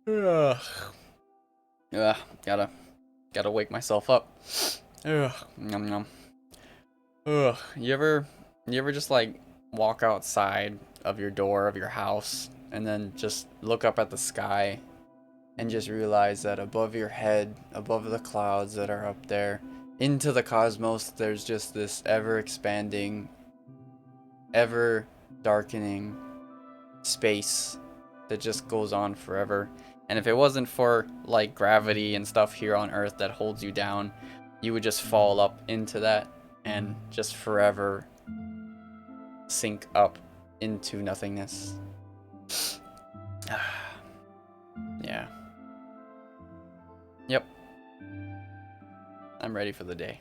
Ugh. Ugh. Gotta wake myself up. Ugh. Nom nom. Ugh. You ever just like walk outside of your door of your house and then just look up at the sky and just realize that above your head, above the clouds that are up there, into the cosmos, there's just this ever expanding, ever darkening space that just goes on forever. And if it wasn't for like gravity and stuff here on Earth that holds you down, you would just fall up into that and just forever sink up into nothingness. Yeah. Yep. I'm ready for the day.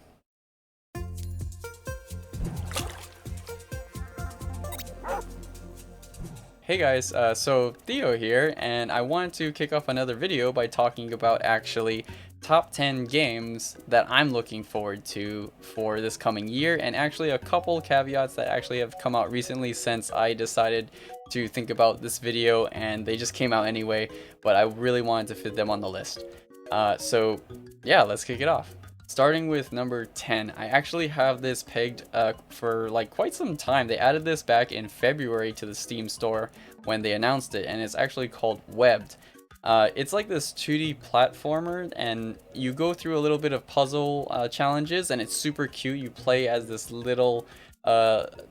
Hey guys, so Theo here, and I wanted to kick off another video by talking about actually top 10 games that I'm looking forward to for this coming year, and actually a couple caveats that actually have come out recently since I decided to think about this video, and they just came out anyway, but I really wanted to fit them on the list. So yeah, let's kick it off. Starting with number 10, I actually have this pegged for like quite some time. They added this back in February to the Steam store when they announced it, and it's actually called Webbed. It's like this 2D platformer, and you go through a little bit of puzzle challenges, and it's super cute. You play as this little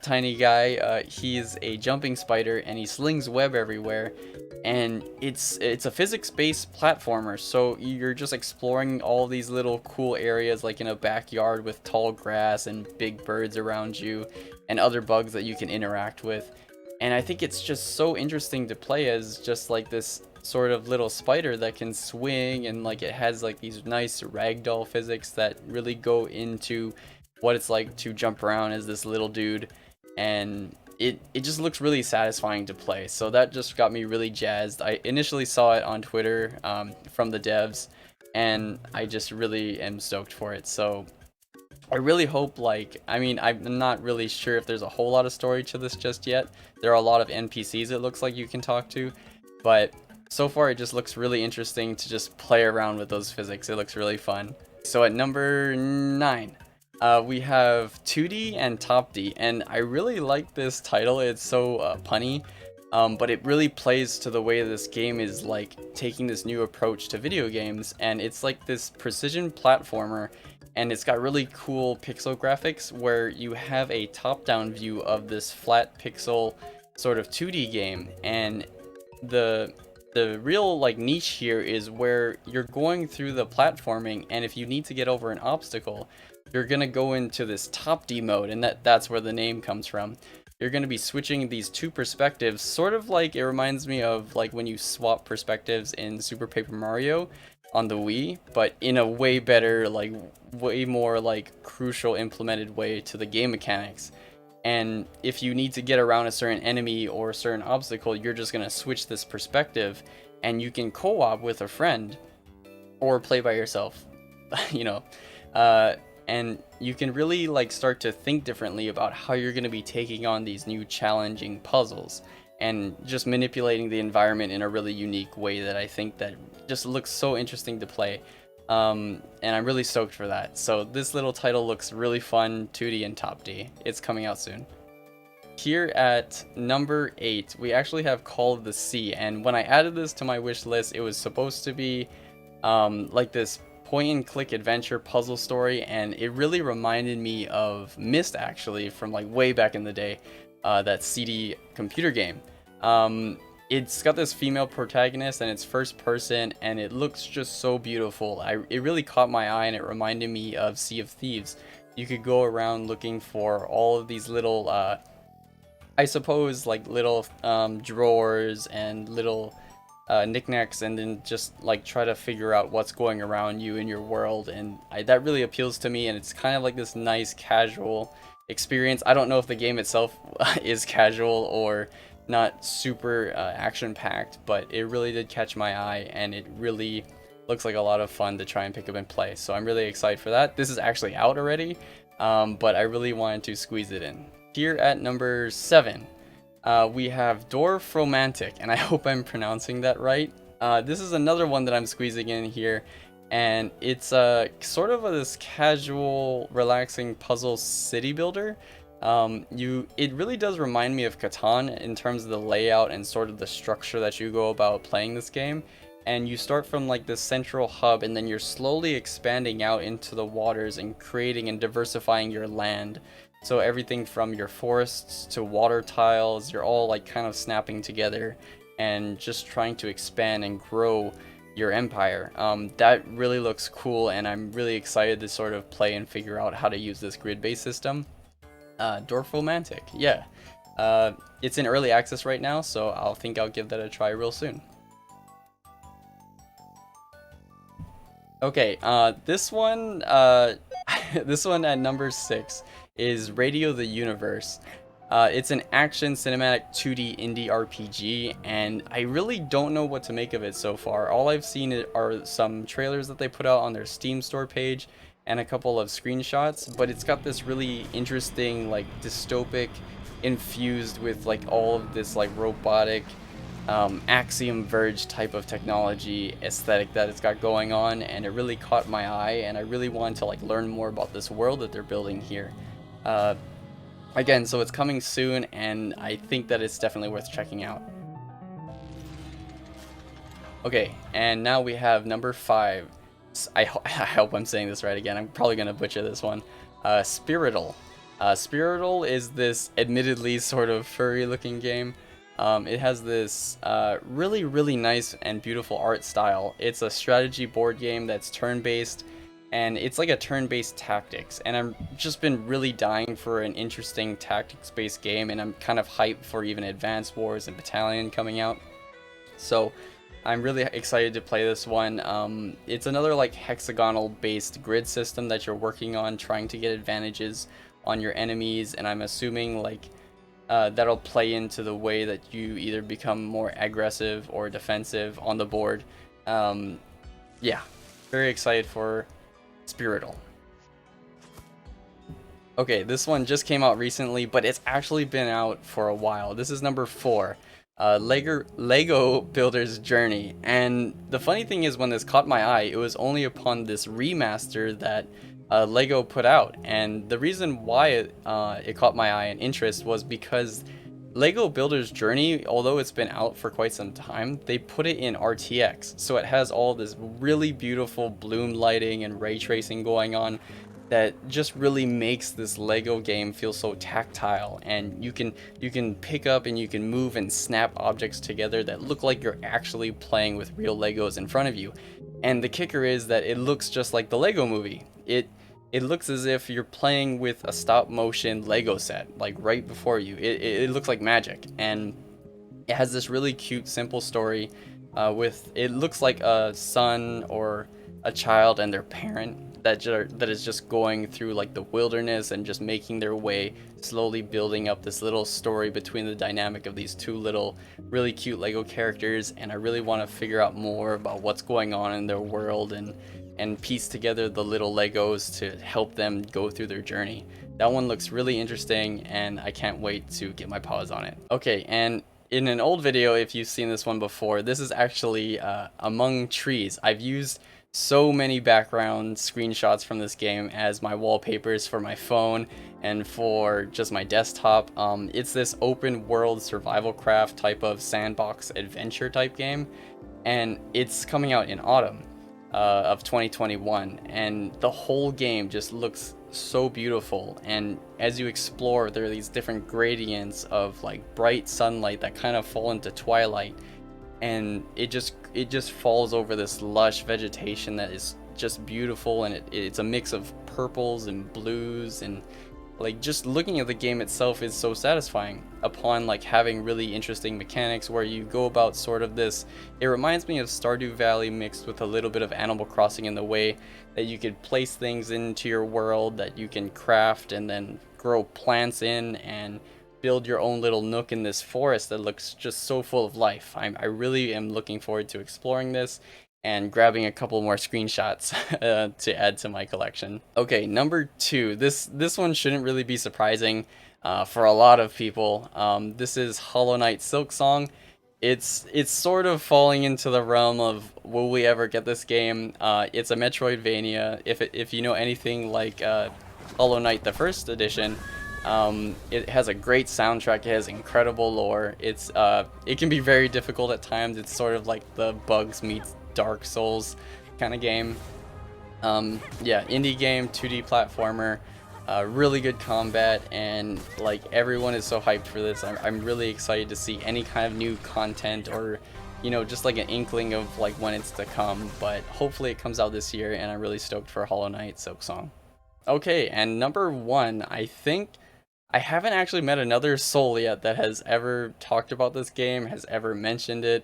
tiny guy. He's a jumping spider, and he slings web everywhere. And it's a physics-based platformer, so you're just exploring all these little cool areas, like in a backyard with tall grass and big birds around you, and other bugs that you can interact with. And I think it's just so interesting to play as just like this sort of little spider that can swing, and like it has like these nice ragdoll physics that really go into what it's like to jump around as this little dude. And it just looks really satisfying to play, so that just got me really jazzed. I initially saw it on Twitter from the devs, and I just really am stoked for it. So I really hope, like, I mean, I'm not really sure if there's a whole lot of story to this just yet. There are a lot of NPCs it looks like you can talk to, but so far it just looks really interesting to just play around with those physics. It looks really fun. So at number 9, we have 2D and Top D, and I really like this title. It's so punny, but it really plays to the way this game is like taking this new approach to video games, and it's like this precision platformer, and it's got really cool pixel graphics where you have a top-down view of this flat pixel sort of 2D game, and the real like niche here is where you're going through the platforming, and if you need to get over an obstacle, you're gonna go into this top D mode, and that's where the name comes from. You're gonna be switching these two perspectives, sort of like it reminds me of like when you swap perspectives in Super Paper Mario on the Wii, but in a way better, like way more like crucial implemented way to the game mechanics. And if you need to get around a certain enemy or a certain obstacle, you're just gonna switch this perspective, and you can co-op with a friend or play by yourself. you know uh, and you can really like start to think differently about how you're going to be taking on these new challenging puzzles, and just manipulating the environment in a really unique way that I think that just looks so interesting to play. And I'm really stoked for that. So this little title looks really fun, 2D and Top D. It's coming out soon. Here at number 8, we actually have Call of the Sea, and when I added this to my wish list, it was supposed to be like this point and click adventure puzzle story, and it really reminded me of Myst, actually, from like way back in the day, that CD computer game. It's got this female protagonist, and it's first person, and it looks just so beautiful. It really caught my eye, and it reminded me of Sea of Thieves. You could go around looking for all of these little I suppose like little drawers and little knickknacks, and then just like try to figure out what's going around you in your world, and that really appeals to me, and it's kind of like this nice casual experience. I don't know if the game itself is casual or not super action packed, but it really did catch my eye, and it really looks like a lot of fun to try and pick up and play. So I'm really excited for that. This is actually out already, but I really wanted to squeeze it in. Here at number 7, we have Dwarf Romantic, and I hope I'm pronouncing that right. This is another one that I'm squeezing in here, and it's sort of this casual, relaxing puzzle city builder. It really does remind me of Catan in terms of the layout and sort of the structure that you go about playing this game. And you start from like this central hub, and then you're slowly expanding out into the waters and creating and diversifying your land. So everything from your forests to water tiles, you're all like kind of snapping together and just trying to expand and grow your empire. That really looks cool, and I'm really excited to sort of play and figure out how to use this grid-based system. Dwarf Romantic, yeah. It's in early access right now, so I'll give that a try real soon. Okay, this one, this one at number 6 is Radio the Universe. It's an action cinematic 2D indie RPG, and I really don't know what to make of it so far. All I've seen are some trailers that they put out on their Steam store page and a couple of screenshots, but it's got this really interesting, like, dystopic infused with like all of this like robotic Axiom Verge type of technology aesthetic that it's got going on, and it really caught my eye, and I really wanted to like learn more about this world that they're building here. Again, so it's coming soon, and I think that it's definitely worth checking out. Okay, and now we have number 5. I hope I'm saying this right again. I'm probably gonna butcher this one. Spirital. Spirital is this admittedly sort of furry looking game. It has this really nice and beautiful art style. It's a strategy board game that's turn-based, and it's like a turn-based tactics, and I've just been really dying for an interesting tactics-based game, and I'm kind of hyped for even Advance Wars and Battalion coming out. So I'm really excited to play this one. It's another like hexagonal-based grid system that you're working on, trying to get advantages on your enemies, and I'm assuming like that'll play into the way that you either become more aggressive or defensive on the board. Yeah, very excited for Spirital. Okay, this one just came out recently, but it's actually been out for a while. This is number 4, Lego Builder's Journey. And the funny thing is, when this caught my eye, it was only upon this remaster that Lego put out, and the reason why it caught my eye and interest was because Lego Builder's Journey, although it's been out for quite some time, they put it in RTX, so it has all this really beautiful bloom lighting and ray tracing going on that just really makes this Lego game feel so tactile, and you can pick up and you can move and snap objects together that look like you're actually playing with real Legos in front of you. And the kicker is that it looks just like the Lego movie. It looks as if you're playing with a stop motion Lego set, like right before you. It looks like magic, and it has this really cute, simple story it looks like a son or a child and their parent that is just going through like the wilderness and just making their way, slowly building up this little story between the dynamic of these two little really cute Lego characters. And I really want to figure out more about what's going on in their world and piece together the little Legos to help them go through their journey. That one looks really interesting, and I can't wait to get my paws on it. Okay, and in an old video, if you've seen this one before, this is actually Among Trees. I've used so many background screenshots from this game as my wallpapers for my phone and for just my desktop. It's this open world survival craft type of sandbox adventure type game, and it's coming out in autumn of 2021, and the whole game just looks so beautiful. And as you explore, there are these different gradients of like bright sunlight that kind of fall into twilight, and it just falls over this lush vegetation that is just beautiful, and it's a mix of purples and blues, and like just looking at the game itself is so satisfying upon like having really interesting mechanics where you go about sort of this. It reminds me of Stardew Valley mixed with a little bit of Animal Crossing in the way that you could place things into your world that you can craft and then grow plants in and build your own little nook in this forest that looks just so full of life. I really am looking forward to exploring this and grabbing a couple more screenshots to add to my collection. Okay, number 2. This one shouldn't really be surprising for a lot of people. This is Hollow Knight Silksong. It's sort of falling into the realm of will we ever get this game? It's a Metroidvania. If you know anything like Hollow Knight the first edition, it has a great soundtrack. It has incredible lore. It can be very difficult at times. It's sort of like the Bugs meets Dark Souls kind of game. Yeah, indie game, 2D platformer, really good combat, and like everyone is so hyped for this. I'm really excited to see any kind of new content or, just like an inkling of like when it's to come. But hopefully it comes out this year, and I'm really stoked for Hollow Knight Silksong. Okay, and number one, I think I haven't actually met another soul yet that has ever talked about this game, has ever mentioned it.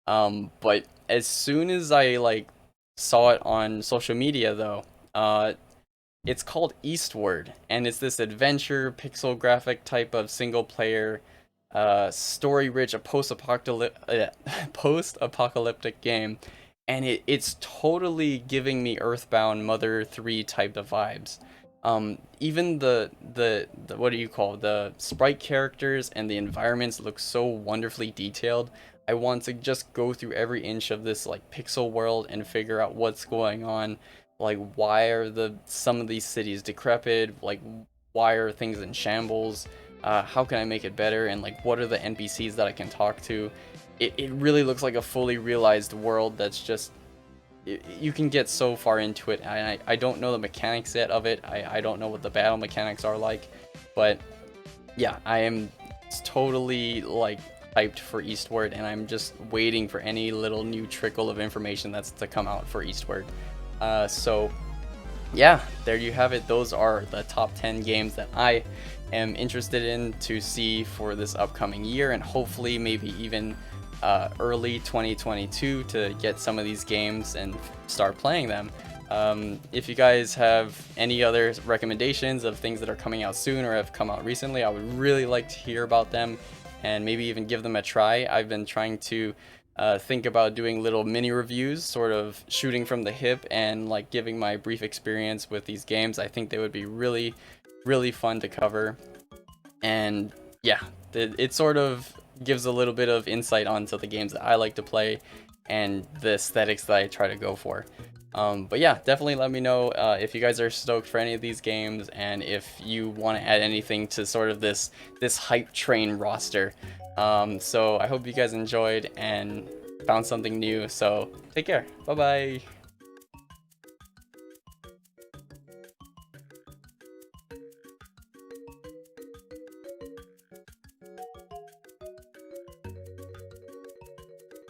But as soon as I like saw it on social media though, it's called Eastward, and it's this adventure pixel graphic type of single player story rich a post-apocalyptic game, and it's totally giving me Earthbound Mother 3 type of vibes. Even the what do you call it? The sprite characters and the environments look so wonderfully detailed. I want to just go through every inch of this like pixel world and figure out what's going on. Like, why are some of these cities decrepit? Like, why are things in shambles? How can I make it better? And like, what are the NPCs that I can talk to? It really looks like a fully realized world that's just you can get so far into it. And I don't know the mechanics yet of it. I don't know what the battle mechanics are like, but yeah, I am totally like hyped for Eastward, and I'm just waiting for any little new trickle of information that's to come out for Eastward. So yeah, there you have it. Those are the top 10 games that I am interested in to see for this upcoming year, and hopefully maybe even early 2022 to get some of these games and start playing them. If you guys have any other recommendations of things that are coming out soon or have come out recently, I would really like to hear about them and maybe even give them a try. I've been trying to think about doing little mini reviews, sort of shooting from the hip and like giving my brief experience with these games. I think they would be really, really fun to cover. And yeah, it sort of gives a little bit of insight onto the games that I like to play and the aesthetics that I try to go for. But yeah, definitely let me know if you guys are stoked for any of these games, and if you want to add anything to sort of this hype train roster. So I hope you guys enjoyed and found something new. So take care. Bye bye.